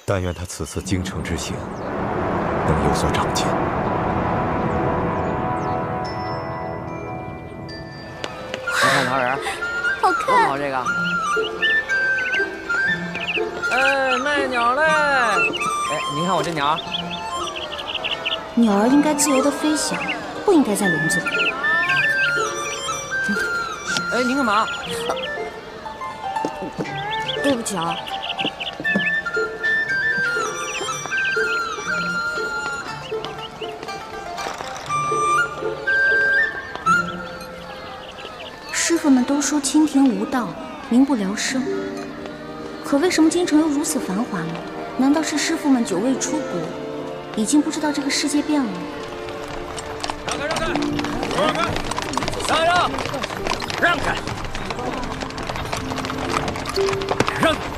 但愿他此次京城之行能有所长进。你看桃仁，好看，多好这个！哎，卖鸟嘞！哎，您看我这鸟。鸟儿应该自由地飞翔，不应该在笼子里。哎，您干嘛？对不起啊。师傅们都说清贫无道，民不聊生，可为什么京城又如此繁华呢？难道是师傅们久未出国，已经不知道这个世界变了？让开，让开，让开，让让，让开，让。